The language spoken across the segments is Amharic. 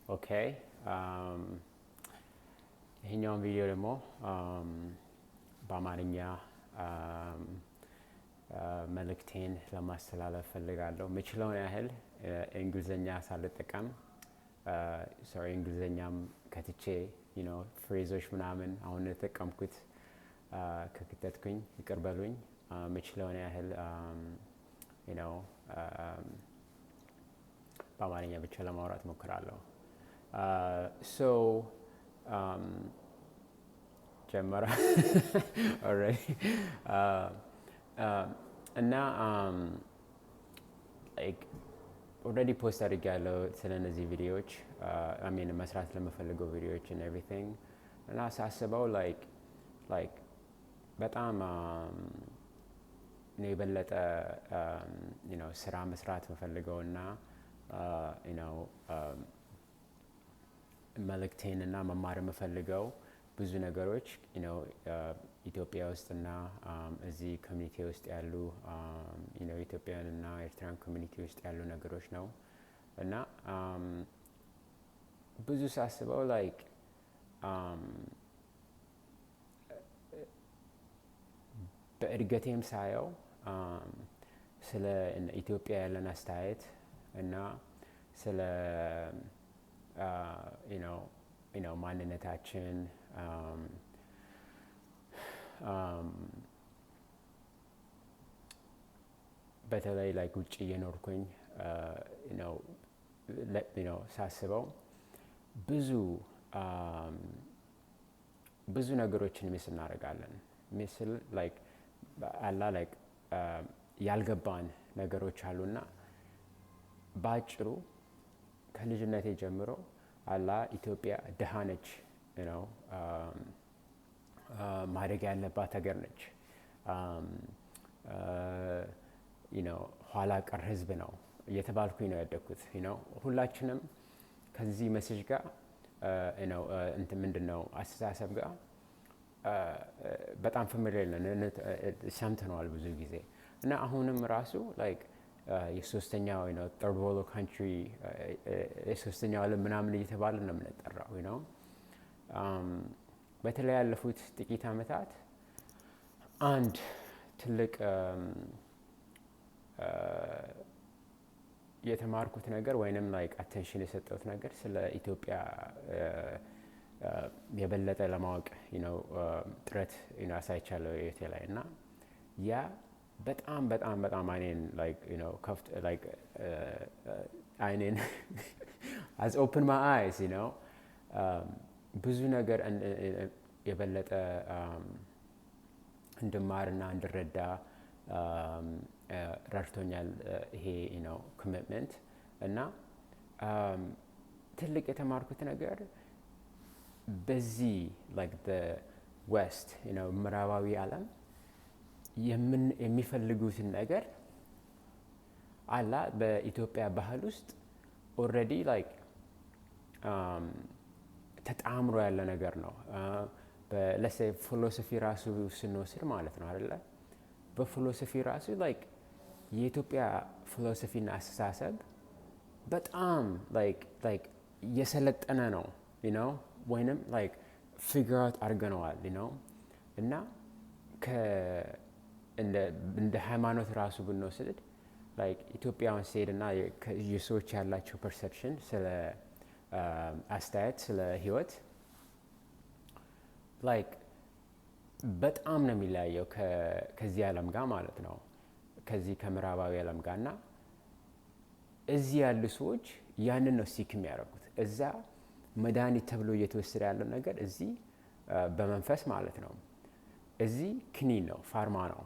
ኦኬ ይሄኛውን ቪዲዮ ደግሞ በአማርኛ መልእክቴን ለማስተላለፍ ፈልጋለሁ። ምችለውን ያህል እንግሊዘኛ ሳልጠቀም እንግሊዘኛም ከትቼ ፍሬዞች ምናምን አሁን የተጠቀምኩት ከክተትኩኝ ይቅር በሉኝ። ምችለውን ያህል በአማርኛ ብቻ ለማውራት ሞክራለሁ። ጀመረ ኦልሬዲ እና ኦልሬዲ ፖስት አድርጌያለሁ ስለነዚህ ቪዲዮዎች መስራት ለምፈልገው ቪዲዮዎች and everything እና ሳስበው በጣም የበለጠ ስራ መስራት የምፈልገው እና መልእክቴን እና መማር የምፈልገው ብዙ ነገሮች ኢትዮጵያ ውስጥ እና እዚህ ኮሚኒቲ ውስጥ ያሉ ኢትዮጵያውያን እና ኤርትራን ኮሚኒቲ ውስጥ ያሉ ነገሮች ነው እና ብዙ ሳስበው በእድገቴም ሳየው ስለ ኢትዮጵያ ያለን አስተያየት እና ስለ ማንነታችን በተለይ ውጭ እየኖርኩኝ ሳስበው ብዙ ነገሮችን ሚስ እናደርጋለን። ሚስል ያልገባን ነገሮች አሉና ባጭሩ ከልጅነቴ ጀምሮ ኢትዮጵያ ድሃ ነች፣ ማደግ ያለባት ሀገር ነች፣ ኋላ ቀር ህዝብ ነው እየተባልኩኝ ነው ያደግኩት። ሁላችንም ከዚህ ሜሴጅ ጋር ምንድነው አስተሳሰብ ጋር በጣም ፋሚሊየር ነን፣ ሰምተነዋል ብዙ ጊዜ እና አሁንም ራሱ የሶስተኛው third world country የሶስተኛው ዓለም ምናምን እየተባለ ነው የምንጠራው። በተለይ ያለፉት ጥቂት ዓመታት አንድ ትልቅ የተማርኩት ነገር ወይንም አቴንሽን የሰጠሁት ነገር ስለ ኢትዮጵያ የበለጠ ለማወቅ ጥረት አሳይቻለሁ ህይወቴ ላይ እና ያ በጣም በጣም በጣም አይኔን ከፍቶ አይኔን has opened my eyes ብዙ ነገር የበለጠ እንድማርና እንድረዳ ረድቶኛል ይሄ ኮሚትመንት እና ትልቅ የተማርኩት ነገር በዚህ the west ምዕራባዊ ዓለም የሚፈልጉትን ነገር በኢትዮጵያ ባህል ውስጥ ኦልሬዲ ተጣምሮ ያለ ነገር ነው። ለሴ ፊሎሶፊ ራሱ ስንወስድ ማለት ነው አይደለ? በፊሎሶፊ ራሱ የኢትዮጵያ ፊሎሶፊና አስተሳሰብ በጣም የሰለጠነ ነው ወይንም ፊገር አውት አድርገነዋል እና እንደ ሃይማኖት ራሱ ብንወስድ ኢትዮጵያውን ስሄድ እና የሰዎች ያላቸው ፐርሰፕሽን ስለ አስተያየት ስለ ህይወት በጣም ነው የሚለያየው ከዚህ ዓለም ጋር ማለት ነው፣ ከዚህ ከምዕራባዊ ዓለም ጋር እና እዚህ ያሉ ሰዎች ያንን ነው ሲክ የሚያደርጉት። እዛ መድኃኒት ተብሎ እየተወሰደ ያለው ነገር እዚህ በመንፈስ ማለት ነው። እዚህ ክኒን ነው፣ ፋርማ ነው፣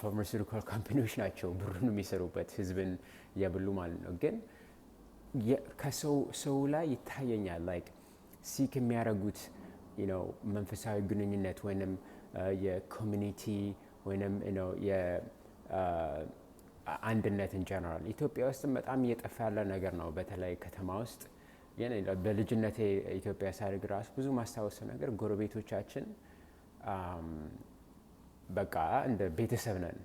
ፋርማሲውቲካል ካምፓኒዎች ናቸው ብሩን የሚሰሩበት ህዝብን እየብሉ ማለት ነው። ግን ከሰው ላይ ይታየኛል ሲክ የሚያደርጉት መንፈሳዊ ግንኙነት ወይንም የኮሚኒቲ ወይንም አንድነት ኢንጀነራል ኢትዮጵያ ውስጥም በጣም እየጠፋ ያለ ነገር ነው። በተለይ ከተማ ውስጥ በልጅነቴ ኢትዮጵያ ሳድግ ራሱ ብዙ ማስታወሰው ነገር ጎረቤቶቻችን በቃ እንደ ቤተሰብ ነን።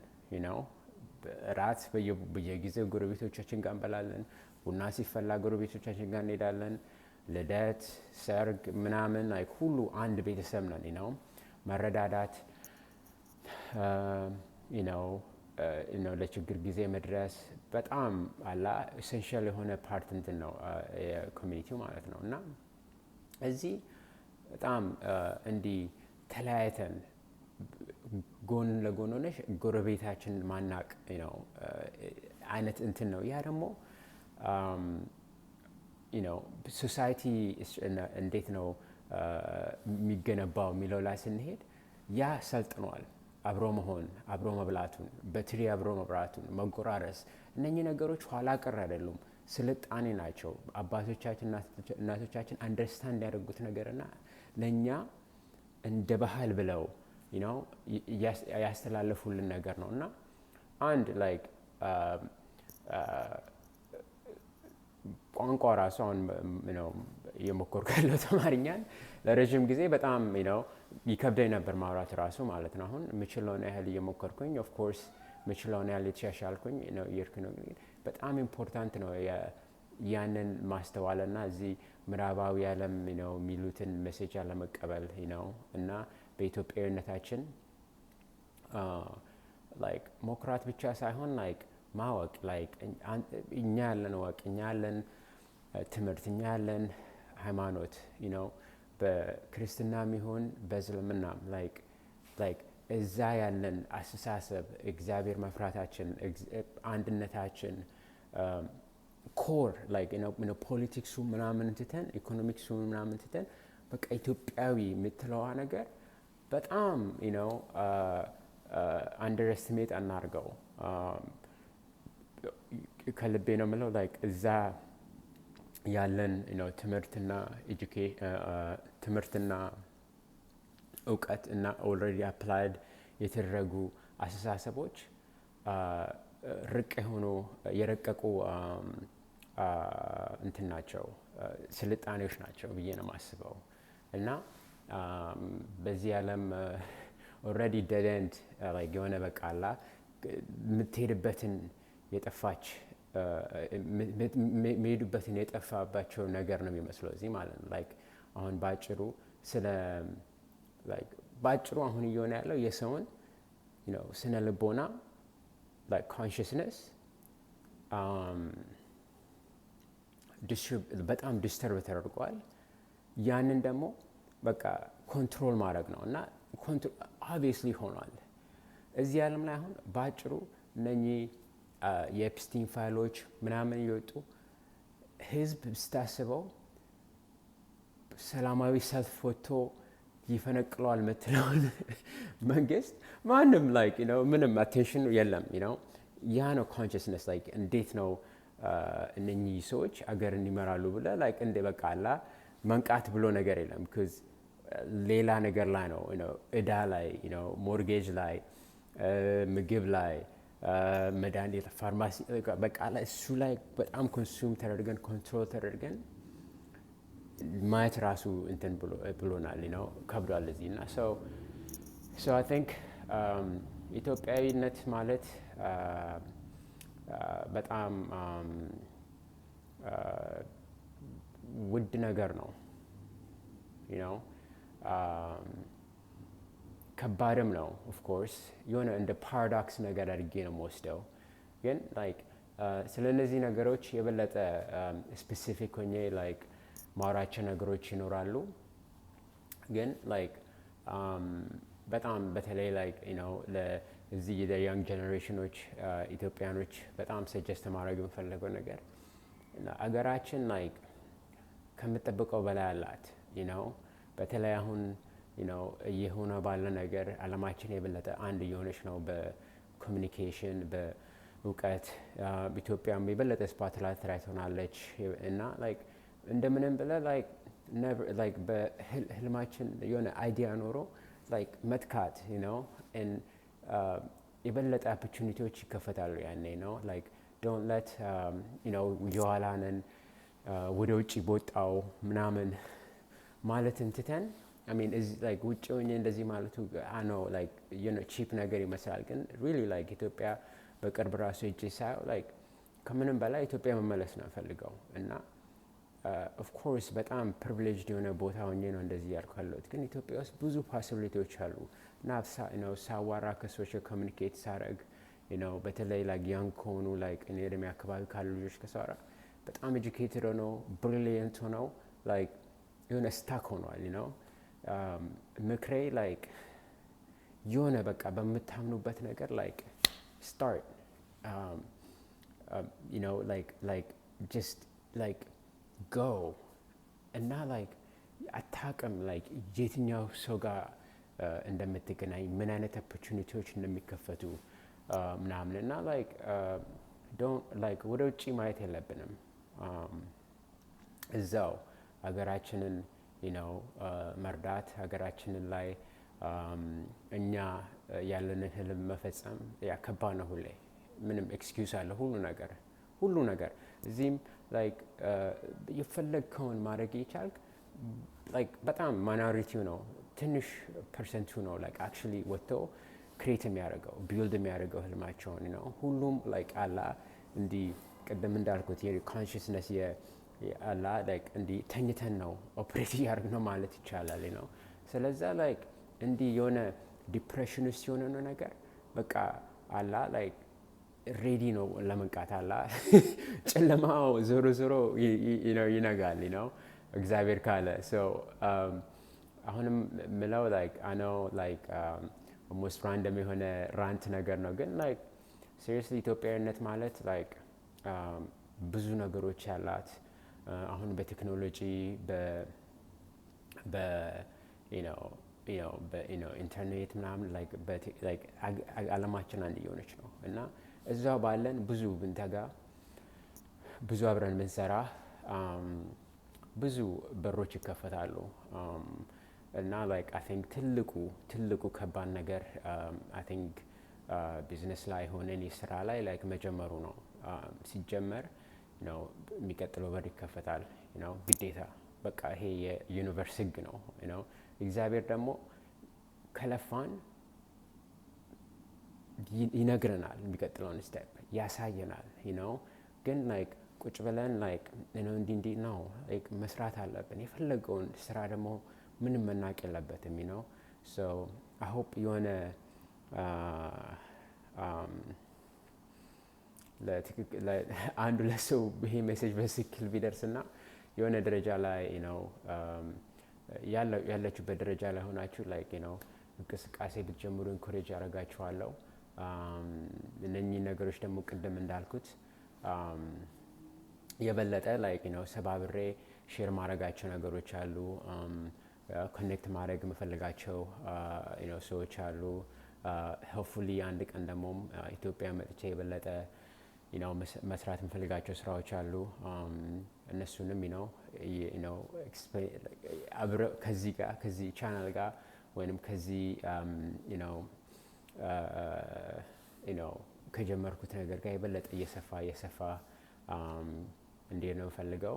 ራት በየጊዜው ጎረቤቶቻችን ጋር እንበላለን። ቡና ሲፈላ ጎረቤቶቻችን ጋር እንሄዳለን። ልደት፣ ሰርግ ምናምን ላይክ ሁሉ አንድ ቤተሰብ ነን ነው። መረዳዳት ለችግር ጊዜ መድረስ በጣም አላ ኢሴንሻል የሆነ ፓርት እንትን ነው የኮሚኒቲው ማለት ነው። እና እዚህ በጣም እንዲህ ተለያይተን ጎን ለጎን ሆነሽ ጎረቤታችን ማናቅ ነው አይነት እንትን ነው። ያ ደግሞ ሶሳይቲ እንዴት ነው የሚገነባው የሚለው ላይ ስንሄድ ያ ሰልጥኗል። አብሮ መሆን፣ አብሮ መብላቱን፣ በትሪ አብሮ መብራቱን፣ መጎራረስ እነኚህ ነገሮች ኋላ ቀር አይደሉም፣ ስልጣኔ ናቸው። አባቶቻችን እናቶቻችን አንደርስታንድ ያደርጉት ነገርና ለእኛ እንደ ባህል ብለው ያስተላለፉልን ነገር ነው። እና አንድ ላይክ ቋንቋ ራሱ አሁን እየሞከርኩ ያለሁት አማርኛን ለረዥም ጊዜ በጣም ይከብደኝ ነበር ማውራት ራሱ ማለት ነው። አሁን የምችለውን ያህል እየሞከርኩኝ ኦፍኮርስ የምችለውን ያህል የተሻሻልኩኝ እየሄድኩኝ ነው። በጣም ኢምፖርታንት ነው ያንን ማስተዋልና እዚህ ምዕራባዊ ዓለም የሚሉትን ሜሴጅ አለመቀበል እና በኢትዮጵያዊነታችን ላይክ ሞክራት ብቻ ሳይሆን ላይክ ማወቅ ላይክ እኛ ያለን ወቅ፣ እኛ ያለን ትምህርት፣ እኛ ያለን ሃይማኖት በክርስትናም ይሁን በእስልምናም ላይክ እዛ ያለን አስተሳሰብ እግዚአብሔር መፍራታችን፣ አንድነታችን ኮር ላይክ ፖለቲክሱ ምናምን ትተን ኢኮኖሚክሱ ምናምን ትተን በቃ ኢትዮጵያዊ የምትለዋ ነገር በጣም አንደርስቲሜት አናርገው። ከልቤ ነው የምለው ላይክ እዛ ያለን ትምህርትና እውቀት እና ኦልሬዲ አፕላይድ የተደረጉ አስተሳሰቦች የረቀቁ እንትን ናቸው፣ ስልጣኔዎች ናቸው ብዬ ነው የማስበው። እና በዚህ ዓለም ኦልሬዲ ዴድ ኤንድ ላይክ የሆነ በቃ አላ የምትሄድበትን የጠፋች የሚሄዱበትን የጠፋባቸው ነገር ነው የሚመስለው እዚህ ማለት ነው። ላይክ አሁን ባጭሩ አሁን እየሆነ ያለው የሰውን ስነ ልቦና ላይክ ኮንሽስነስ በጣም ዲስተርብ ተደርጓል። ያንን ደግሞ በቃ ኮንትሮል ማድረግ ነው እና ኦብቪየስሊ ሆኗል እዚህ ዓለም ላይ አሁን ባጭሩ እነኚህ የኤፕስቲን ፋይሎች ምናምን እየወጡ ህዝብ ስታስበው ሰላማዊ ሰልፍ ወጥቶ ይፈነቅለዋል የምትለውን መንግስት ማንም ላይክ ምንም አቴንሽን የለም። ያ ነው ኮንሽስነስ ላይክ እንዴት ነው እነኚህ ሰዎች አገርን ይመራሉ ብለህ ላይክ እንደ በቃ አላ መንቃት ብሎ ነገር የለም። ቢኮዝ ሌላ ነገር ላይ ነው እዳ ላይ ሞርጌጅ ላይ ምግብ ላይ መድኃኒት ፋርማሲ በቃ ላይ እሱ ላይ በጣም ኮንሱም ተደርገን ኮንትሮል ተደርገን ማየት ራሱ እንትን ብሎናል ከብዷል እዚህ እና ሶ አይ ቲንክ ኢትዮጵያዊነት ማለት በጣም ውድ ነገር ነው ከባድም ነው ኦፍኮርስ የሆነ እንደ ፓራዶክስ ነገር አድርጌ ነው የምወስደው። ግን ላይክ ስለ እነዚህ ነገሮች የበለጠ ስፔሲፊክ ሆኜ ላይክ ማውራቸው ነገሮች ይኖራሉ። ግን ላይክ በጣም በተለይ ላይክ ለዚህ የያንግ ጀኔሬሽኖች ኢትዮጵያኖች በጣም ሰጀስት ማድረግ የምፈልገው ነገር አገራችን ላይክ ከምጠብቀው በላይ አላት። በተለይ አሁን እየሆነ ባለ ነገር አለማችን የበለጠ አንድ እየሆነች ነው በኮሚኒኬሽን በእውቀት። ኢትዮጵያም የበለጠ ስፖትላይት ላይ ትሆናለች እና ላይክ እንደምንም ብለህ ላይክ በህልማችን የሆነ አይዲያ ኖሮ ላይክ መትካት የበለጠ ኦፖርቹኒቲዎች ይከፈታሉ ያኔ ነው ላይክ ዶንት ሌት የኋላንን ወደ ውጭ በወጣው ምናምን ማለትን ትተን ላይክ ውጭ ሆኜ እንደዚህ ማለቱ ላይክ ቺፕ ነገር ይመስላል። ግን ሪሊ ላይክ ኢትዮጵያ በቅርብ ራሱ ሄጄ ሳየው ላይክ ከምንም በላይ ኢትዮጵያ መመለስ ነው ፈልገው እና ኦፍኮርስ በጣም ፕሪቪሌጅድ የሆነ ቦታ ሆኜ ነው እንደዚህ ያልኩ ያለሁት። ግን ኢትዮጵያ ውስጥ ብዙ ፖሲቢሊቲዎች አሉ እና ሳዋራ ከሰዎች ኮሚኒኬት ሳረግ በተለይ ላይክ ያንግ ከሆኑ ላይክ እኔ እድሜ አካባቢ ካሉ ልጆች ከሳወራ በጣም ኤጁኬትድ ሆነው ብሪሊየንት ሆነው ላይክ የሆነ ስታክ ሆኗል። ምክሬ ላይክ የሆነ በቃ በምታምኑበት ነገር ላይክ ስታርት like just like go እና like አታውቅም like የትኛው ሰው ጋር እንደምትገናኝ ምን አይነት ኦፖርቹኒቲዎች እንደሚከፈቱ ምናምን እና like don't like ወደ ውጭ ማየት የለብንም። እዛው ሀገራችንን መርዳት ሀገራችንን ላይ እኛ ያለንን ህልም መፈጸም ከባድ ነው። ሁሌ ምንም ኤክስኪውዝ አለ ሁሉ ነገር እዚህም ላይክ የፈለግከውን ማድረግ የቻልክ ላይክ በጣም ማይኖሪቲው ነው ትንሽ ፐርሰንቱ ነው ላይክ አክቹዋሊ ወጥቶ ክሬት የሚያደርገው ቢልድ የሚያደርገው ህልማቸውን ሁሉም ላይክ አላ እንዲህ ቅድም እንዳልኩት የኮንሽስነስ አላ ላይክ እንዲህ ተኝተን ነው ኦፕሬት እያደረግ ነው ማለት ይቻላል ስለዛ ላይክ እንዲህ የሆነ ዲፕሬሽን ውስጥ የሆነ ነው ነገር በቃ አላ ላይክ ሬዲ ነው ለመንቃት አላ ጨለማው ዞሮ ይነጋል እግዚአብሔር ካለ አሁንም ምለው ላይክ አኖ ላይክ ሞስት ራንደም የሆነ ራንት ነገር ነው ግን ላይክ ሲሪየስሊ ኢትዮጵያዊነት ማለት ላይክ ብዙ ነገሮች ያላት አሁን በቴክኖሎጂ በኢንተርኔት ምናምን ላይክ አለማችን አንድ እየሆነች ነው እና እዛው ባለን ብዙ ብንተጋ ብዙ አብረን ብንሰራ ብዙ በሮች ይከፈታሉ እና ላይክ አይ ቲንክ ትልቁ ከባድ ነገር አይ ቲንክ ቢዝነስ ላይ ሆነን የስራ ላይ ላይክ መጀመሩ ነው። ሲጀመር የሚቀጥለው በር ይከፈታል ግዴታ በቃ ይሄ የዩኒቨርስ ህግ ነው እግዚአብሔር ደግሞ ከለፋን ይነግረናል የሚቀጥለውን ስቴፕ ያሳየናል ግን ላይክ ቁጭ ብለን ላይክ እንዲህ ነው ላይክ መስራት አለብን የፈለገውን ስራ ደግሞ ምንም መናቅ የለበትም so I hope የሆነ አንዱ ለሰው ይሄ ሜሴጅ በትክክል ቢደርስና የሆነ ደረጃ ላይ ያለችበት ደረጃ ላይ ሆናችሁ ላይክ እንቅስቃሴ ብትጀምሩ ኢንኮሬጅ አደርጋችኋለሁ። እነኚህ ነገሮች ደግሞ ቅድም እንዳልኩት የበለጠ ላይክ ሰባብሬ ሼር ማድረጋቸው ነገሮች አሉ ኮኔክት ማድረግ የምፈልጋቸው ሰዎች አሉ ሆፕፉሊ አንድ ቀን ደግሞ ኢትዮጵያ መጥቼ የበለጠ መስራት የምፈልጋቸው ስራዎች አሉ እነሱንም ከዚህ ቻናል ጋር ወይንም ከዚህ ከጀመርኩት ነገር ጋር የበለጠ እየሰፋ እንዴት ነው ፈልገው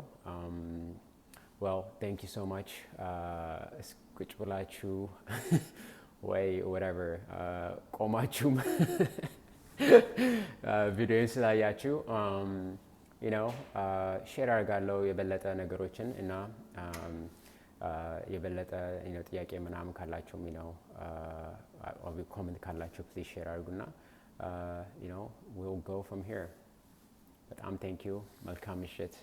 well thank you so much ቁጭ ብላችሁ ወይ whatever ቆማችሁም ቪዲዮን ስላያችሁ ሼር አድርጋለሁ የበለጠ ነገሮችን እና የበለጠ ጥያቄ ምናምን ካላችሁ ኮሜንት ካላችሁ ፕሊዝ ሼር አድርጉና we'll go from here በጣም thank you መልካም ምሽት